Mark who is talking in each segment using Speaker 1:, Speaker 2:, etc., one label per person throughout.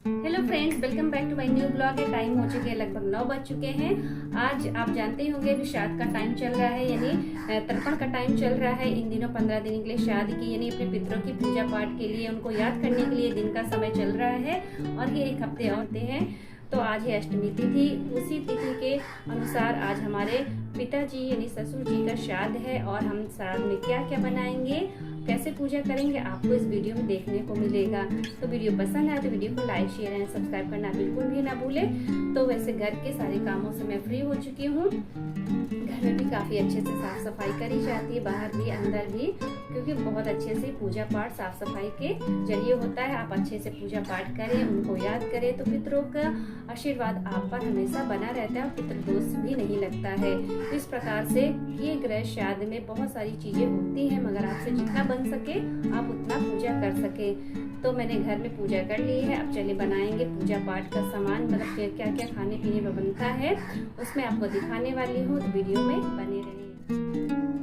Speaker 1: Hello friends, welcome back to my new blog. है time हो चुके हैं, लगभग 9 बज चुके हैं। आज आप जानते ही होंगे अभी श्राद्ध का टाइम चल रहा है, यानी तर्पण का टाइम चल रहा है। इन दिनों 15 दिन के लिए श्राद्ध की यानी अपने पितरों की पूजा पाठ के लिए, उनको याद करने के लिए दिन का समय चल रहा है और ये एक हफ्ते होते हैं। तो आज है अष्टमी तिथि। उसी तिथि के अनुसार आज हमारे पिताजी यानी ससुर जी का श्राद्ध है और हम श्राद्ध में क्या क्या बनाएंगे, कैसे पूजा करेंगे, आपको इस वीडियो में देखने को मिलेगा। तो वीडियो पसंद आए तो वीडियो को लाइक शेयर एंड सब्सक्राइब करना बिल्कुल भी ना भूले। तो वैसे घर के सारे कामों से मैं फ्री हो चुकी हूँ। घर में भी काफ़ी अच्छे से साफ सफाई करी जाती है, बाहर भी अंदर भी, क्योंकि बहुत अच्छे से पूजा पाठ साफ सफाई के जरिए होता है। आप अच्छे से पूजा पाठ करें, उनको याद करें तो पितरों का आशीर्वाद आप पर हमेशा बना रहता है और पितृदोष भी नहीं लगता है। इस प्रकार से ये ग्रह श्राद्ध में बहुत सारी चीजें होती हैं, मगर आपसे जितना बन सके आप उतना पूजा कर सके। तो मैंने घर में पूजा कर ली है। अब चलिए बनाएंगे पूजा पाठ का सामान, मतलब क्या क्या खाने पीने में बनता है उसमें आपको दिखाने वाली हूँ, तो वीडियो में बने रहिए।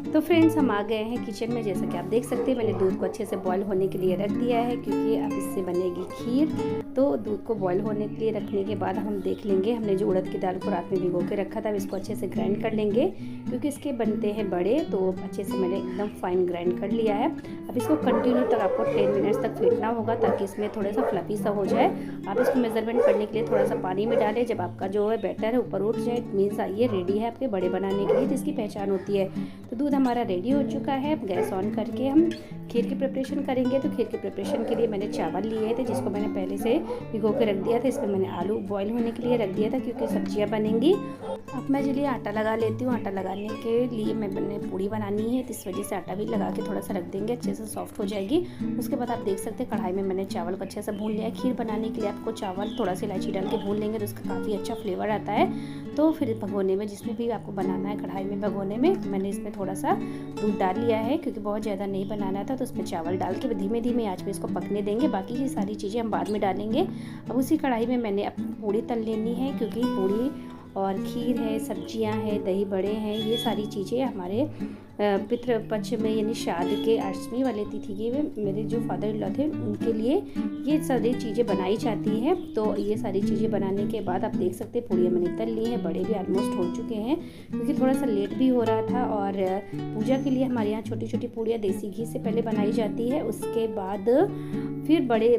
Speaker 1: तो फ्रेंड्स, हम आ गए हैं किचन में। जैसा कि आप देख सकते हैं, मैंने दूध को अच्छे से बॉईल होने के लिए रख दिया है, क्योंकि अब इससे बनेगी खीर। तो दूध को बॉईल होने के लिए रखने के बाद हम देख लेंगे, हमने जो उड़द की दाल को रात में भिगो के रखा था, अब इसको अच्छे से ग्राइंड कर लेंगे, क्योंकि इसके बनते हैं बड़े। तो अच्छे से मैंने एकदम फाइन ग्राइंड कर लिया है। अब इसको कंटिन्यू तक आपको 10 मिनट्स तक फेंटना होगा, ताकि इसमें थोड़ा सा फ्लफी सा हो जाए। आप इसको मेजरमेंट करने के लिए थोड़ा सा पानी में डालें। जब आपका जो है बैटर है ऊपर उठ जाए, मीन्स ये रेडी है आपके बड़े बनाने के लिए, तो इसकी पहचान होती है। तो दूध हमारा रेडी हो चुका है। अब गैस ऑन करके हम खीर की प्रिपरेशन करेंगे। तो खीर की प्रिपरेशन के लिए मैंने चावल लिए थे, जिसको मैंने पहले से भिगो के रख दिया था। इसमें मैंने आलू बॉईल होने के लिए रख दिया था, क्योंकि सब्जियां बनेंगी। अब मैं चलिए आटा लगा लेती हूँ। आटा लगाने के लिए मैंने पूड़ी बनानी है, तो इस वजह से आटा भी लगा के थोड़ा सा रख देंगे, अच्छे से सॉफ्ट हो जाएगी। उसके बाद आप देख सकते हैं कढ़ाई में मैंने चावल को अच्छे से भून लिया है। खीर बनाने के लिए आपको चावल थोड़ा सा इलायची डाल के भून लेंगे, तो उसका काफ़ी अच्छा फ्लेवर आता है। तो फिर भगोने में, जिसमें भी आपको बनाना है कढ़ाई में भगोने में, मैंने इसमें थोड़ा सा दूध डाल लिया है, क्योंकि बहुत ज़्यादा नहीं बनाना था। तो उसमें चावल डाल के धीमे धीमे आंच पे इसको पकने देंगे। बाकी की सारी चीज़ें हम बाद में डालेंगे। अब उसी कढ़ाई में मैंने अब पूड़ी तल लेनी है, क्योंकि पूड़ी और खीर है, सब्जियां हैं, दही बड़े हैं, ये सारी चीज़ें हमारे पितृ पक्ष में यानी श्राद्ध के अष्टमी वाले तिथि के मेरे जो फादर इन लॉ थे, उनके लिए ये सारी चीज़ें बनाई जाती हैं। तो ये सारी चीज़ें बनाने के बाद आप देख सकते हैं पूड़ियाँ मैंने तल ली हैं, बड़े भी ऑलमोस्ट हो चुके हैं, क्योंकि थोड़ा सा लेट भी हो रहा था। और पूजा के लिए हमारे यहाँ छोटी छोटी पूड़ियाँ देसी घी से पहले बनाई जाती है, उसके बाद फिर बड़े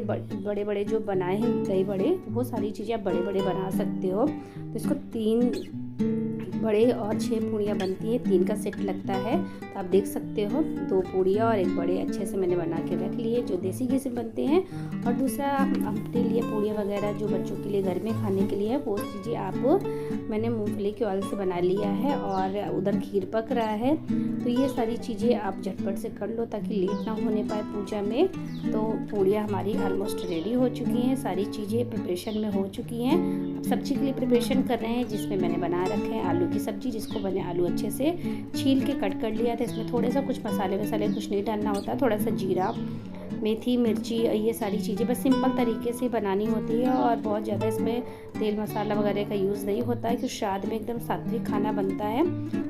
Speaker 1: बड़े जो बनाए हैं दही बड़े, वो सारी चीज़ें आप बड़े बड़े बना सकते हो। तो इसको 3 बड़े और 6 पूड़ियाँ बनती है, 3 का सेट लगता है। तो आप देख सकते हो 2 पूड़ियाँ और 1 बड़े अच्छे से मैंने बना के रख लिए, जो देसी घी से बनते हैं। और दूसरा अपने लिए पूड़ियाँ वगैरह जो बच्चों के लिए घर में खाने के लिए है, वो चीज़ें आप मैंने मूंगफली के ऑयल से बना लिया है। और उधर खीर पक रहा है, तो ये सारी चीज़ें आप झटपट से कर लो, ताकि लेट ना होने पाए पूजा में। तो पूड़ियाँ हमारी ऑलमोस्ट रेडी हो चुकी हैं, सारी चीज़ें प्रिपरेशन में हो चुकी हैं। अब सब्जी के लिए प्रिपरेशन कर रहे हैं, जिसमें मैंने बना रखे हैं आलू की सब्जी, जिसको मैंने आलू अच्छे से छील के कट कर लिया था। इसमें थोड़े सा कुछ मसाले वसाले कुछ नहीं डालना होता, थोड़ा सा जीरा, मेथी, मिर्ची, ये सारी चीज़ें बस सिंपल तरीके से बनानी होती है। और बहुत ज़्यादा इसमें तेल मसाला वगैरह का यूज़ नहीं होता है, क्योंकि श्राद्ध में एकदम सात्विक खाना बनता है।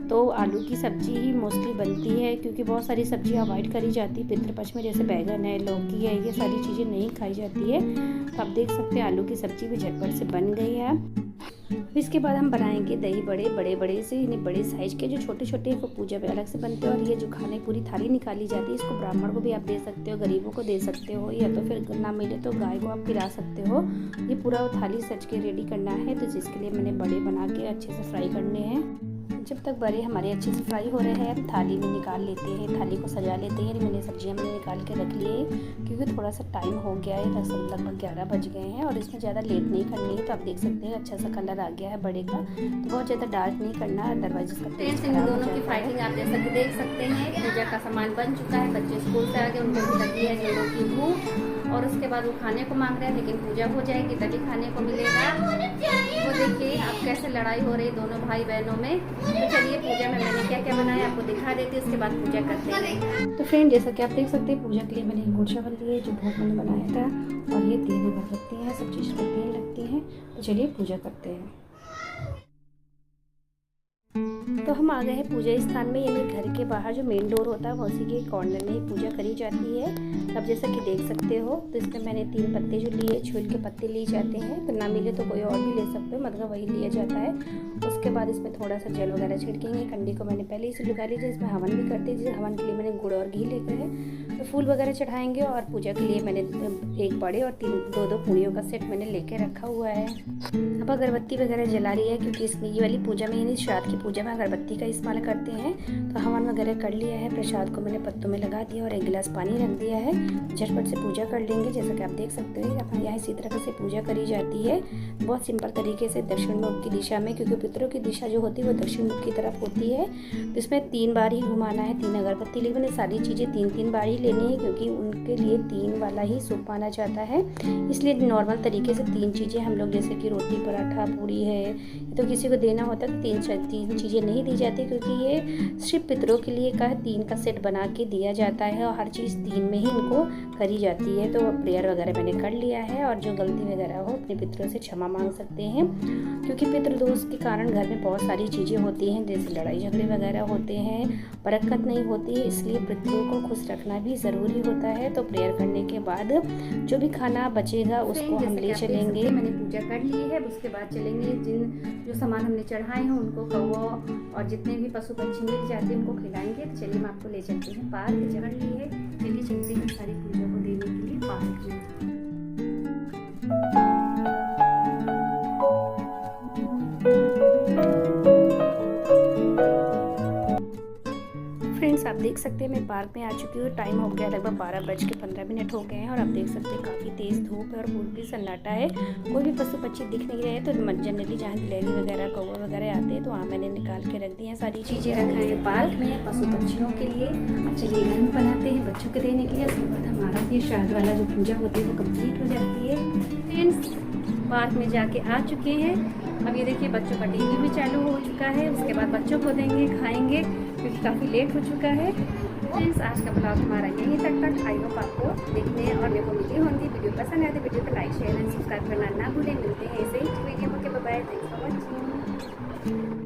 Speaker 1: तो आलू की सब्जी ही मोस्टली बनती है, क्योंकि बहुत सारी सब्जियां अवॉइड करी जाती है पितृपक्ष में, जैसे बैगन है, लौकी है, ये सारी चीज़ें नहीं खाई जाती है। तो आप देख सकते हैं आलू की सब्जी भी झटपट से बन गई है। इसके बाद हम बनाएंगे दही बड़े, बड़े से, यानी बड़े साइज के। जो छोटे छोटे हैं वो पूजा पे अलग से बनते हैं, और ये जो खाने पूरी थाली निकाली जाती है, इसको ब्राह्मण को भी आप दे सकते हो, गरीबों को दे सकते हो, या तो फिर ना मिले तो गाय को आप खिला सकते हो। ये पूरा थाली सज के रेडी करना है, तो जिसके लिए मैंने बड़े बना के अच्छे से फ्राई करने हैं। जब तक बड़े हमारे अच्छे से फ्राई हो रहे हैं, हम थाली में निकाल लेते हैं, थाली को सजा लेते हैं। मैंने सब्जियां मैंने निकाल के रख लिए, क्योंकि थोड़ा सा टाइम हो गया है, लगभग 11 बज गए हैं, और इसमें ज़्यादा लेट नहीं करनी है। तो आप देख सकते हैं अच्छा सा कलर आ गया है बड़े का, तो बहुत ज़्यादा डार्क नहीं करना, अदरवाइज इसका टेस्ट खराब हो जाता है। दोनों की फाइटिंग आप जैसा देख सकते हैं। पूजा का सामान बन चुका है, बच्चे स्कूल से आ गए, उनको भी लगी है जोड़ों की भूख, और उसके बाद वो खाने को मांग रहे हैं, लेकिन पूजा हो जाएगी तभी खाने को मिलेगा। वो देखिए आप कैसे लड़ाई हो रही दोनों भाई बहनों में। तो चलिए पूजा में मैंने क्या क्या बनाया आपको दिखा देती हूँ, उसके बाद पूजा करते हैं। तो फ्रेंड, जैसा कि आप देख सकते हैं, पूजा के लिए मैंने गुड़ चावल लिए, जो भोग मैंने बनाया था, और ये 3 अगरबत्ती हैं, सब चीज़ लगती हैं। तो चलिए पूजा करते हैं। तो हम आ गए हैं पूजा स्थान में, यानी घर के बाहर जो मेन डोर होता है वो उसी के कॉर्नर में ही पूजा करी जाती है। अब जैसा कि देख सकते हो, तो इसमें मैंने 3 पत्ते जो लिए, छूल के पत्ते लिए जाते हैं, तो ना मिले तो कोई और भी ले सकते हो, मतलब वही लिया जाता है। उसके बाद इसमें थोड़ा सा जल वगैरह छिड़केंगे। कंडी को मैंने पहले ही लगा लीजिए, इसमें हवन भी करते हैं। हवन के लिए मैंने गुड़ और घी लेकर है, तो फूल वगैरह चढ़ाएंगे। और पूजा के लिए मैंने 1 बड़े और 2 पूड़ियों का सेट मैंने लेके रखा हुआ है। अब अगरबत्ती वगैरह जला रही है, क्योंकि इसमें ये वाली पूजा में, यानी श्राद्ध की पूजा में अगरबत्ती का इस्तेमाल करते हैं। तो हवन वगैरह कर लिया है, प्रसाद को मैंने पत्तों में लगा दिया और 1 गिलास पानी रख दिया है। झटपट से पूजा कर लेंगे। जैसा कि आप देख सकते हैं, अपने यहाँ इसी तरह से पूजा करी जाती है, बहुत सिंपल तरीके से, दक्षिण मुख की दिशा में, क्योंकि पितरों की दिशा जो होती है वो दक्षिण मुख की तरफ होती है। तो इसमें 3 बार ही घुमाना है, 3 अगरबत्ती, लेकिन मैंने सारी चीज़ें 3-3 बार ही लेनी है, क्योंकि उनके लिए 3 वाला ही शुभ माना जाता है। इसलिए नॉर्मल तरीके से 3 चीज़ें हम लोग, जैसे कि रोटी, पराठा, पूरी है, तो किसी को देना होता है तो 3 चीज़ें नहीं दी जाती, क्योंकि ये सिर्फ पितरों के लिए का 3 का सेट बना के दिया जाता है और हर चीज़ 3 में ही इनको करी जाती है। तो प्रेयर वगैरह मैंने कर लिया है, और जो गलती वगैरह हो अपने पितरों से क्षमा मांग सकते हैं, क्योंकि पितृदोष के कारण घर में बहुत सारी चीज़ें होती हैं, जैसे लड़ाई झगड़े वगैरह होते हैं, बरकत नहीं होती है, इसलिए पितरों को खुश रखना भी ज़रूरी होता है। तो प्रेयर करने के बाद जो भी खाना बचेगा उसको हम ले चलेंगे। मैंने पूजा कर ली है, उसके बाद चलेंगे, जो सामान हमने चढ़ाए हैं उनको कौवा और जितने भी पशु पक्षी मिल जाते हैं उनको खिलाएंगे। तो चलिए मैं आपको ले चलती हूँ पार्क, जगह ली है, चलिए चलते हैं सारी पूजा को देने के लिए पार्क में। फ्रेंड्स, आप देख सकते हैं मैं पार्क में आ चुकी हूँ। टाइम हो गया लगभग 12:15 हो गए हैं, और आप देख सकते हैं काफ़ी तेज़ धूप है और पूरी सन्नाटा है, कोई भी पशु पक्षी दिख नहीं रहे हैं। तो जनरली जहाँ गिलहरी वगैरह, कौवा वगैरह आते हैं, तो वहाँ मैंने निकाल के रख दी हैं। सारी चीज़ें रखा है पार्क में पशु पक्षियों के लिए। चलिए घर में बनाते हैं बच्चों के देने के लिए। उसके बाद हमारा ये श्राद्ध वाला जो पूजा होती है वो कम्प्लीट हो जाती है। फ्रेंड्स, पार्क में जाके आ चुके हैं। अब ये देखिए बच्चों का टीवी भी चालू हो चुका है। उसके बाद बच्चों को देंगे, खाएंगे, क्योंकि काफ़ी लेट हो चुका है। फ्रेंड्स, आज का ब्लॉग हमारा यहीं तक। आई होप आपको देखने और मेरे को मिली होंगी। वीडियो पसंद आए तो वीडियो को लाइक, शेयर एंड सब्सक्राइब करना ना भूलें। मिलते हैं ऐसे ही वीडियो में। Bye bye, thanks for watching.